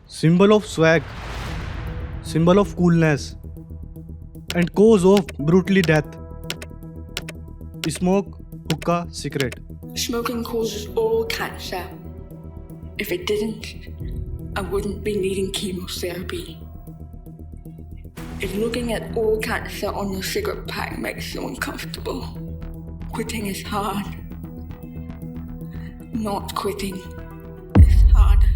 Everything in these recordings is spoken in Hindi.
symbol of swag, symbol of coolness, and cause of brutally death. Smoke, hookah, cigarette. Smoking causes all cancer. If it didn't, I wouldn't be needing chemotherapy. If looking at all cancer on the cigarette pack makes you uncomfortable, quitting is hard. Not quitting is harder.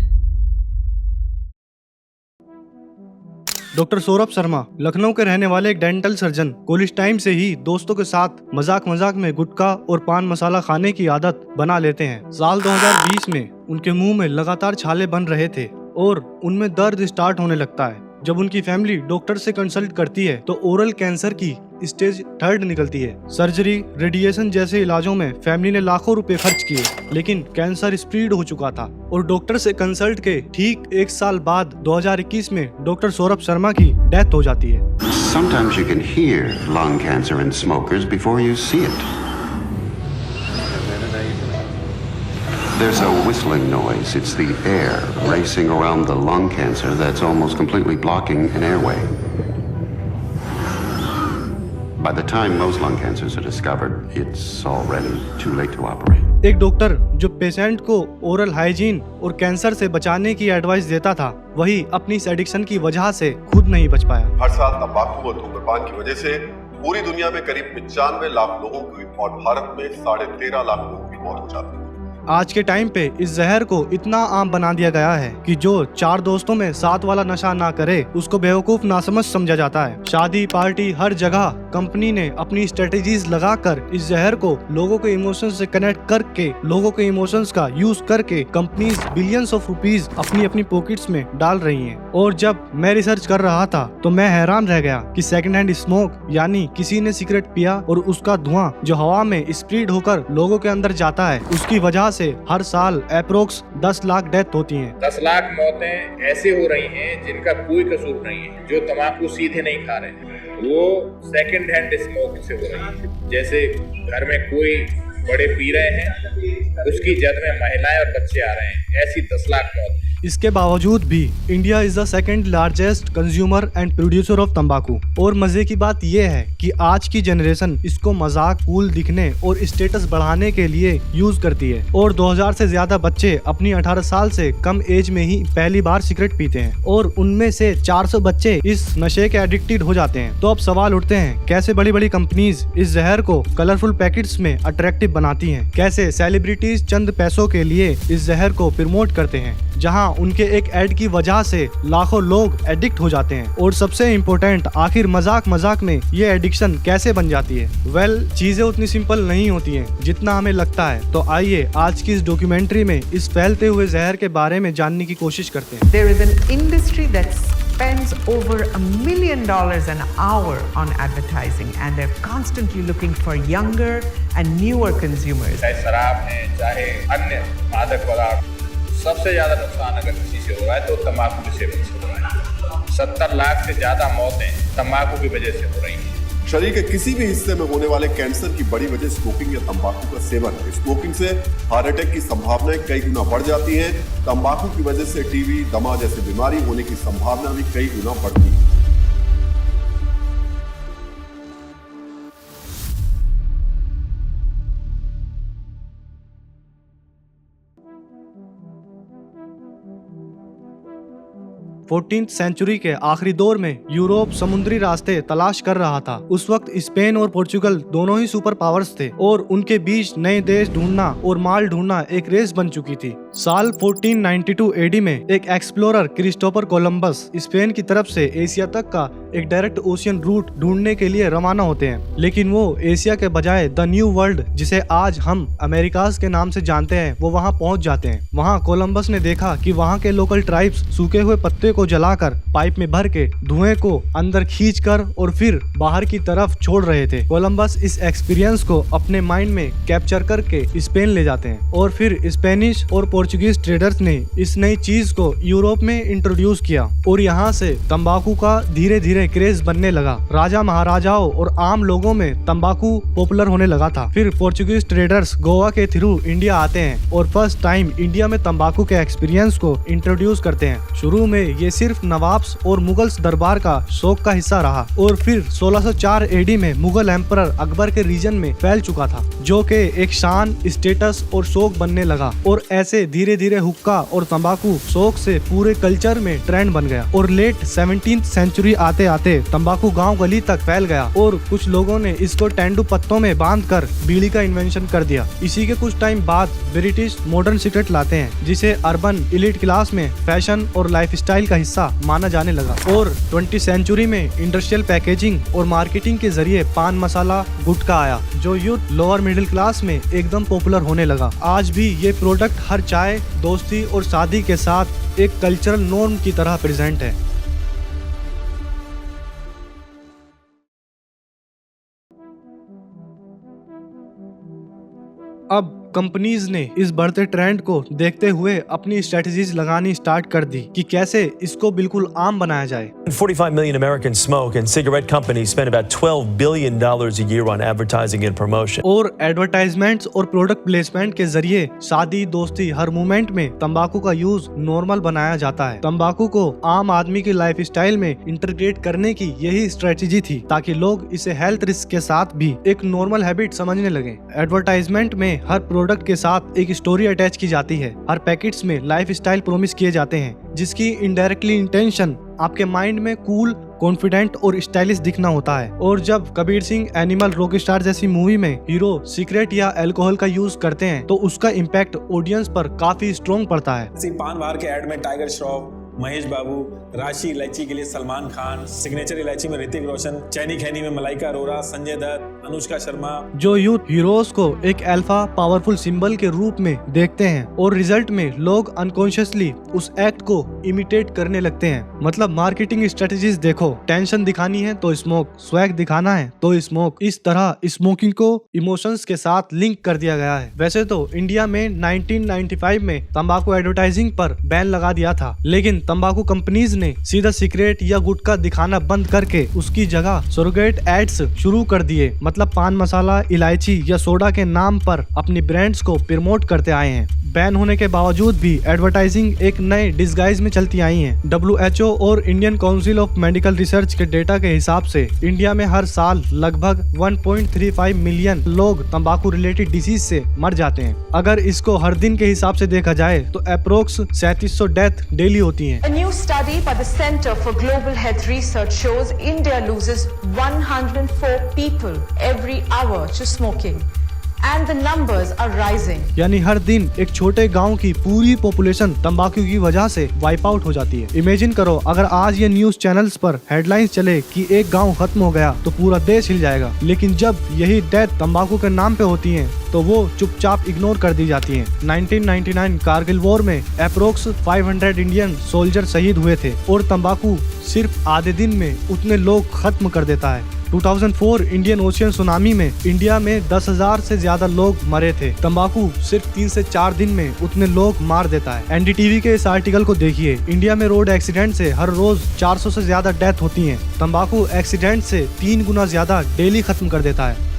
Doctor Saurabh Sharma Lucknow के रहने वाले एक डेंटल सर्जन कॉलेज टाइम से ही दोस्तों के साथ मजाक मजाक में गुटखा और पान मसाला खाने की आदत बना लेते हैं। साल 2020 में उनके मुंह में लगातार छाले बन रहे थे और उनमें दर्द स्टार्ट होने लगता है। जब उनकी फैमिली डॉक्टर से कंसल्ट करती है तो ओरल कैंसर की स्टेज 3 निकलती है। सर्जरी, रेडिएशन जैसे इलाजों में फैमिली ने लाखों रुपए खर्च किए, लेकिन कैंसर स्प्रेड हो चुका था और डॉक्टर से कंसल्ट के ठीक 1 साल बाद 2021 में डॉक्टर सौरभ शर्मा की डेथ हो जाती है। Sometimes you can hear lung cancer in smokers before you see it. There's a whistling noise. It's the air racing around the lung cancer that's almost completely blocking an airway. By the time most lung cancers are discovered, it's already too late to operate. एक डॉक्टर जो पेशेंट को ओरल हाइजीन और कैंसर से बचाने की एडवाइस देता था, वही अपनी इस एडिक्शन की वजह से खुद नहीं बच पाया। हर साल तंबाकू और धूम्रपान की वजह से पूरी दुनिया में करीब 95 लाख लोगों की और भारत में 13.5 लाख लोगों की मौत हो जाती है। आज के टाइम पे इस जहर को इतना आम बना दिया गया है कि जो 4 दोस्तों में 7 वाला नशा ना करे उसको बेवकूफ नासमझ समझा जाता है। शादी पार्टी हर जगह कंपनी ने अपनी स्ट्रेटेजीज लगाकर इस जहर को लोगों के इमोशंस से कनेक्ट करके, लोगों के इमोशंस का यूज करके कंपनीज बिलियंस ऑफ रुपीज अपनी अपनी पॉकेट्स में डाल रही हैं। और जब मैं रिसर्च कर रहा था तो मैं हैरान रह गया कि सेकंड हैंड स्मोक यानी किसी ने सिगरेट पिया और उसका धुआं जो हवा में स्प्रेड होकर लोगों के अंदर जाता है, उसकी वजह से हर साल अप्रोक्स 10 लाख डेथ होती हैं। 10 लाख मौतें ऐसे हो रही हैं जिनका कोई कसूर नहीं है। जो तंबाकू सीधे नहीं खा रहे हैं वो सेकंड हैंड स्मोक से हो रही है। जैसे घर में कोई बड़े पी रहे हैं, उसकी जद में महिलाएं और बच्चे आ रहे हैं, ऐसी 10 लाख मौत। इसके बावजूद भी India is the second largest consumer and producer of तंबाकू। और मजे की बात यह है कि आज की जनरेशन इसको मजाक, कूल दिखने और स्टेटस बढ़ाने के लिए यूज करती है। और 2000 से ज्यादा बच्चे अपनी 18 साल से कम एज में ही पहली बार सिगरेट पीते हैं और उनमें से 400 बच्चे इस नशे के एडिक्टेड हो जाते हैं। तो अब सवाल उठते हैं, कैसे बड़ी बड़ी कंपनीज इस जहर को कलरफुल पैकेट्स में अट्रैक्टिव बनाती हैं? कैसे सेलिब्रिटीज चंद पैसों के लिए इस जहर को प्रमोट करते हैं, जहां उनके एक ऐड की वजह से लाखों लोग एडिक्ट हो जाते हैं? और सबसे इम्पोर्टेंट, आखिर मजाक मजाक में ये एडिक्शन कैसे बन जाती है? चीजें उतनी सिंपल नहीं होती हैं जितना हमें लगता है। तो आइए आज की इस डॉक्यूमेंट्री में इस फैलते हुए जहर के बारे में जानने की कोशिश करते हैं। There is an industry that spends over $1 million an hour on advertising, and they're constantly looking for younger and newer consumers. चाहे शराब है, चाहे अन्य मादक पदार्थ, सबसे ज्यादा नुकसान अगर किसी से हो रहा है तो तंबाकू के सेवन से हो रहा है। 70 लाख से ज्यादा मौतें तंबाकू की वजह से हो रही हैं। शरीर के किसी भी हिस्से में होने वाले कैंसर की बड़ी वजह स्मोकिंग या तंबाकू का सेवन है। स्मोकिंग से हार्ट अटैक की संभावनाएं कई गुना बढ़ जाती हैं। तंबाकू की वजह से टीबी, दमा जैसी बीमारी होने की संभावना भी कई गुना बढ़ती है। फोर्टीन्थ सेंचुरी के आखिरी दौर में यूरोप समुद्री रास्ते तलाश कर रहा था। उस वक्त स्पेन और पोर्चुगल दोनों ही सुपर पावर्स थे और उनके बीच नए देश ढूंढना और माल ढूंढना एक रेस बन चुकी थी। साल 1492 एडी में एक एक्सप्लोरर क्रिस्टोफर कोलंबस स्पेन की तरफ से एशिया तक का एक डायरेक्ट ओशियन रूट ढूंढने के लिए रवाना होते हैं, लेकिन वो एशिया के बजाय द न्यू वर्ल्ड, जिसे आज हम अमेरिकाज के नाम से जानते हैं, वो वहाँ पहुँच जाते हैं। वहाँ कोलंबस ने देखा कि वहाँ के लोकल ट्राइब्स सूखे हुए पत्ते को जलाकर पाइप में भर के धुएं को अंदर खींचकर और फिर बाहर की तरफ छोड़ रहे थे। कोलंबस इस एक्सपीरियंस को अपने माइंड में कैप्चर करके स्पेन ले जाते हैं और फिर स्पेनिश और पोर्चुगीज ट्रेडर्स ने इस नई चीज को यूरोप में इंट्रोड्यूस किया और यहाँ से तंबाकू का धीरे धीरे धीरे क्रेज बनने लगा। राजा महाराजाओं और आम लोगों में तंबाकू पॉपुलर होने लगा था। फिर पोर्चुगीज ट्रेडर्स गोवा के थ्रू इंडिया आते हैं और फर्स्ट टाइम इंडिया में तंबाकू के एक्सपीरियंस को इंट्रोड्यूस करते हैं। शुरू में ये सिर्फ नवाब्स और मुगल्स दरबार का शौक का हिस्सा रहा और फिर 1604 एडी में मुगल एम्परर अकबर के रीजन में फैल चुका था, जो कि एक शान, स्टेटस और शौक बनने लगा। और ऐसे धीरे धीरे हुक्का और तंबाकू शौक से पूरे कल्चर में ट्रेंड बन गया। और लेट 17th सेंचुरी आते आते तंबाकू गांव गली तक फैल गया और कुछ लोगों ने इसको तेंदू पत्तों में बांधकर बीड़ी का इन्वेंशन कर दिया। इसी के कुछ टाइम बाद ब्रिटिश मॉडर्न सिगरेट लाते हैं, जिसे अर्बन एलीट क्लास में फैशन और लाइफस्टाइल का हिस्सा माना जाने लगा। और 20th सेंचुरी में इंडस्ट्रियल पैकेजिंग और मार्केटिंग के जरिए पान मसाला, गुटखा आया, जो यूथ लोअर मिडिल क्लास में एकदम पॉपुलर होने लगा। आज भी ये प्रोडक्ट हर चाय, दोस्ती और शादी के साथ एक कल्चरल नॉर्म की तरह प्रेजेंट है। अब कंपनीज ने इस बढ़ते ट्रेंड को देखते हुए अपनी स्ट्रेटजीज लगानी स्टार्ट कर दी कि कैसे इसको बिल्कुल आम बनाया जाए। 45 million Americans smoke and cigarette companies spend about $12 billion a year on advertising and promotion. और एडवर्टाइजमेंट्स और प्रोडक्ट प्लेसमेंट के जरिए शादी, दोस्ती, हर मोमेंट में तंबाकू का यूज नॉर्मल बनाया जाता है। तंबाकू को आम आदमी की लाइफस्टाइल में इंटीग्रेट करने की यही स्ट्रेटजी थी, ताकि लोग इसे हेल्थ रिस्क के साथ भी एक नॉर्मल हैबिट समझने लगे। एडवर्टाइजमेंट में हर प्रोडक्ट के साथ एक स्टोरी अटैच की जाती है। हर पैकेट्स में लाइफस्टाइल प्रोमिस किए जाते हैं, जिसकी इनडायरेक्टली इंटेंशन आपके माइंड में कूल, कॉन्फिडेंट और स्टाइलिश दिखना होता है। और जब कबीर सिंह एनिमल, रॉकस्टार जैसी मूवी में हीरो सिगरेट या अल्कोहल का यूज करते हैं, तो उसका इम्पैक्ट ऑडियंस पर काफी स्ट्रॉन्ग पड़ता है। पान बार के एड में टाइगर श्रॉफ, महेश बाबू, राशि इलायची के लिए सलमान खान, सिग्नेचर इलायची में ऋतिक रोशन, चैनी खैनी में मलाइका अरोरा, संजय दत्त, अनुष्का शर्मा, जो यूथ हीरोज को एक अल्फा पावरफुल सिंबल के रूप में देखते हैं और रिजल्ट में लोग अनकॉन्शियसली उस एक्ट को इमिटेट करने लगते हैं। मतलब मार्केटिंग स्ट्रेटजीज देखो, टेंशन दिखानी है तो स्मोक, स्वैग दिखाना है तो स्मोक। इस तरह स्मोकिंग को इमोशंस के साथ लिंक कर दिया गया है। वैसे तो इंडिया में 1995 में तंबाकू एडवर्टाइजिंग पर बैन लगा दिया था, लेकिन तंबाकू कंपनीज ने सीधा सिगरेट या गुटखा दिखाना बंद करके उसकी जगह सरोगेट एड्स शुरू कर दिए। मतलब पान मसाला, इलायची या सोडा के नाम पर अपनी ब्रांड्स को प्रमोट करते आए हैं। बैन होने के बावजूद भी एडवर्टाइजिंग एक नए डिस्गाइज में चलती आई है। WHO और Indian council of medical research के डेटा के हिसाब से इंडिया में हर साल लगभग 1.35 मिलियन लोग तंबाकू रिलेटेड डिसीज से मर जाते हैं। अगर इसको हर दिन के हिसाब से देखा जाए तो अप्रोक्स 3700 डेथ डेली होती हैं। A new study by the Center for Global Health Research shows India loses 104 people every hour to smoking. And the numbers are rising. यानी हर दिन एक छोटे गांव की पूरी पॉपुलेशन तंबाकू की वजह से वाइप आउट हो जाती है। इमेजिन करो, अगर आज ये न्यूज चैनल्स पर हेडलाइंस चले कि एक गांव खत्म हो गया तो पूरा देश हिल जाएगा। लेकिन जब यही डेथ तंबाकू के नाम पे होती है तो वो चुपचाप इग्नोर कर दी जाती है। 1999 कारगिल वॉर में अप्रोक्स 500 इंडियन सोल्जर शहीद हुए थे और तंबाकू सिर्फ आधे दिन में उतने लोग खत्म कर देता है। 2004 इंडियन ओशियन सुनामी में इंडिया में 10,000 से ज्यादा लोग मरे थे। तंबाकू सिर्फ 3 से 4 दिन में उतने लोग मार देता है। NDTV के इस आर्टिकल को देखिए। इंडिया में रोड एक्सीडेंट से हर रोज 400 से ज्यादा डेथ होती हैं। तंबाकू एक्सीडेंट से 3 गुना ज्यादा डेली खत्म कर देता है।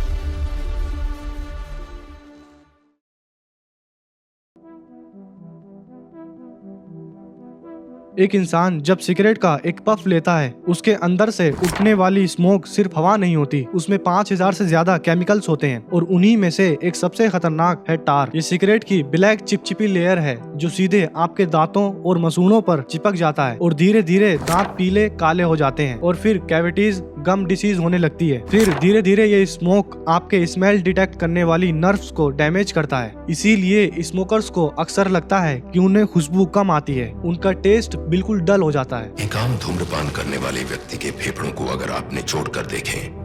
एक इंसान जब सिगरेट का एक पफ लेता है, उसके अंदर से उठने वाली स्मोक सिर्फ हवा नहीं होती, उसमें 5000 से ज्यादा केमिकल्स होते हैं और उन्हीं में से एक सबसे खतरनाक है टार। ये सिगरेट की ब्लैक चिपचिपी लेयर है जो सीधे आपके दांतों और मसूड़ों पर चिपक जाता है और धीरे धीरे दांत पीले काले हो जाते हैं और फिर कैविटीज, गम डिसीज होने लगती है। फिर धीरे धीरे ये स्मोक आपके स्मेल डिटेक्ट करने वाली नर्व्स को डैमेज करता है। इसीलिए स्मोकर्स को अक्सर लगता है कि उन्हें खुशबू कम आती है, उनका टेस्ट बिल्कुल डल हो जाता है। एक आम धूम्रपान करने वाले व्यक्ति के फेफड़ों को अगर आपने जोड़कर देखें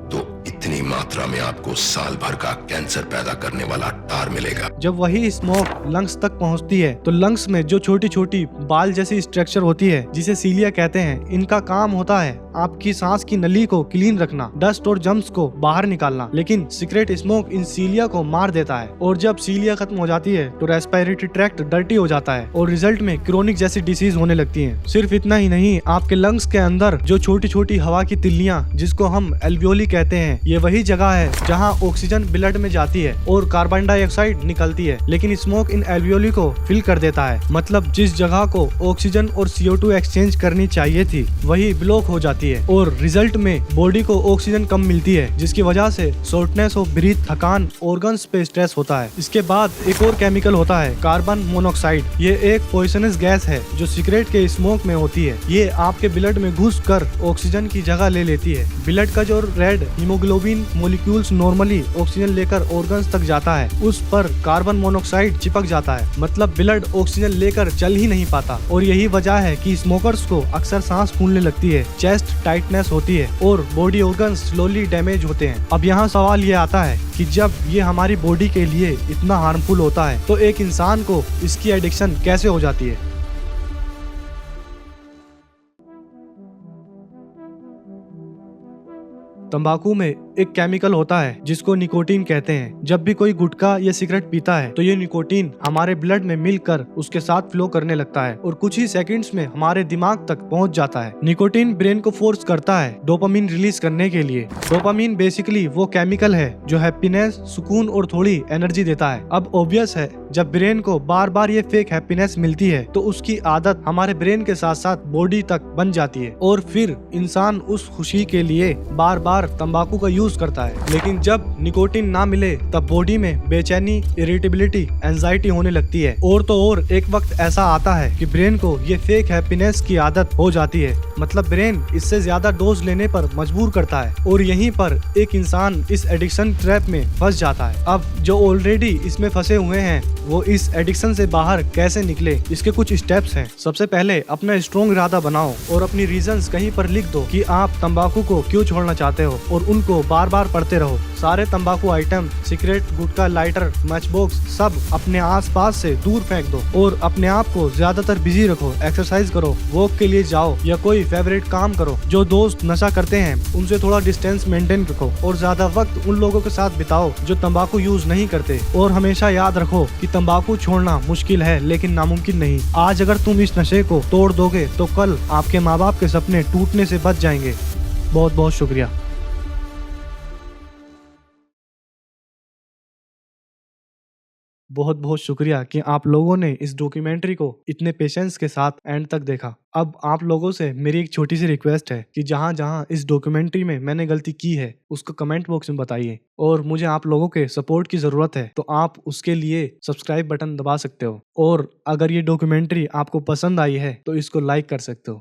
तो इतनी मात्रा में आपको साल भर का कैंसर पैदा करने वाला टार मिलेगा। जब वही स्मोक लंग्स तक पहुंचती है तो लंग्स में जो छोटी छोटी बाल जैसी स्ट्रक्चर होती है, जिसे सीलिया कहते हैं, इनका काम होता है आपकी सांस की नली को क्लीन रखना, डस्ट और जम्स को बाहर निकालना। लेकिन सिगरेट स्मोक इन सीलिया को मार देता है और जब सीलिया खत्म हो जाती है तो रेस्पिरेटरी ट्रैक्ट डर्टी हो जाता है और रिजल्ट में क्रोनिक जैसी डिसीज होने लगती है। सिर्फ इतना ही नहीं, आपके लंग्स के अंदर जो छोटी छोटी हवा की तिल्लियां जिसको हम एल्वियोली कहते हैं, ये वही जगह है जहां ऑक्सीजन ब्लड में जाती है और कार्बन डाइऑक्साइड निकलती है। लेकिन स्मोक इन एल्वियोली को फिल कर देता है, मतलब जिस जगह को ऑक्सीजन और CO2 एक्सचेंज करनी चाहिए थी वही ब्लॉक हो जाती है और रिजल्ट में बॉडी को ऑक्सीजन कम मिलती है, जिसकी वजह से शॉर्टनेस ऑफ ब्रीथ, थकान, ऑर्गन्स पे स्ट्रेस होता है। इसके बाद एक और केमिकल होता है कार्बन मोनोऑक्साइड। ये एक पॉइजनस गैस है जो सिगरेट के स्मोक में होती है। ये आपके ब्लड में घुस कर ऑक्सीजन की जगह ले लेती है। ब्लड का जो red haemoglobin molecules normally oxygen लेकर ऑर्गन्स तक जाता है, उस पर कार्बन मोनोऑक्साइड चिपक जाता है, मतलब ब्लड ऑक्सीजन लेकर चल ही नहीं पाता। और यही वजह है कि स्मोकर्स को अक्सर सांस फूलने लगती है, चेस्ट टाइटनेस होती है और बॉडी ऑर्गन्स स्लोली डैमेज होते हैं। अब यहाँ सवाल ये आता है कि जब ये हमारी बॉडी के लिए इतना हार्मफुल होता है तो एक इंसान को इसकी एडिक्शन कैसे हो जाती है। तंबाकू में एक केमिकल होता है जिसको निकोटीन कहते हैं। जब भी कोई गुटखा या सिगरेट पीता है तो ये निकोटीन हमारे ब्लड में मिलकर उसके साथ फ्लो करने लगता है और कुछ ही सेकंड्स में हमारे दिमाग तक पहुंच जाता है। निकोटीन ब्रेन को फोर्स करता है डोपामिन रिलीज करने के लिए। डोपामिन बेसिकली वो केमिकल है जो हैप्पीनेस, सुकून और थोड़ी एनर्जी देता है। अब ऑब्वियस है, जब ब्रेन को बार बार ये फेक हैप्पीनेस मिलती है तो उसकी आदत हमारे ब्रेन के साथ साथ बॉडी तक बन जाती है और फिर इंसान उस खुशी के लिए बार बार तंबाकू का यूज करता है। लेकिन जब निकोटीन ना मिले तब बॉडी में बेचैनी, इरिटेबिलिटी, एंजाइटी होने लगती है। और तो और एक वक्त ऐसा आता है कि ब्रेन को ये फेक हैप्पीनेस की आदत हो जाती है, मतलब ब्रेन इससे ज्यादा डोज लेने पर मजबूर करता है और यहीं पर एक इंसान इस एडिक्शन ट्रैप में फंस जाता है। अब जो ऑलरेडी इसमें फंसे हुए हैं वो इस एडिक्शन से बाहर कैसे निकले, इसके कुछ स्टेप्स हैं। सबसे पहले अपना स्ट्रॉन्ग इरादा बनाओ और अपनी रीजंस कहीं पर लिख दो कि आप तंबाकू को क्यों छोड़ना चाहते हो और उनको बार बार पढ़ते रहो। सारे तंबाकू आइटम, सिगरेट, गुटखा, लाइटर, मैच बॉक्स सब अपने आसपास से दूर फेंक दो और अपने आप को ज्यादातर बिजी रखो। एक्सरसाइज करो, वॉक के लिए जाओ या कोई फेवरेट काम करो। जो दोस्त नशा करते हैं उनसे थोड़ा डिस्टेंस मेंटेन रखो और ज्यादा वक्त उन लोगों के साथ बिताओ जो तंबाकू यूज नहीं करते। और हमेशा याद रखो कि तंबाकू छोड़ना मुश्किल है लेकिन नामुमकिन नहीं। आज अगर तुम इस नशे को तोड़ दोगे तो कल आपके माँ बाप के सपने टूटने से बच जाएंगे। बहुत बहुत शुक्रिया। बहुत बहुत शुक्रिया कि आप लोगों ने इस डॉक्यूमेंट्री को इतने पेशेंस के साथ एंड तक देखा। अब आप लोगों से मेरी एक छोटी सी रिक्वेस्ट है कि जहां जहां इस डॉक्यूमेंट्री में मैंने गलती की है उसको कमेंट बॉक्स में बताइए और मुझे आप लोगों के सपोर्ट की ज़रूरत है तो आप उसके लिए सब्सक्राइब बटन दबा सकते हो और अगर ये डॉक्यूमेंट्री आपको पसंद आई है तो इसको लाइक कर सकते हो।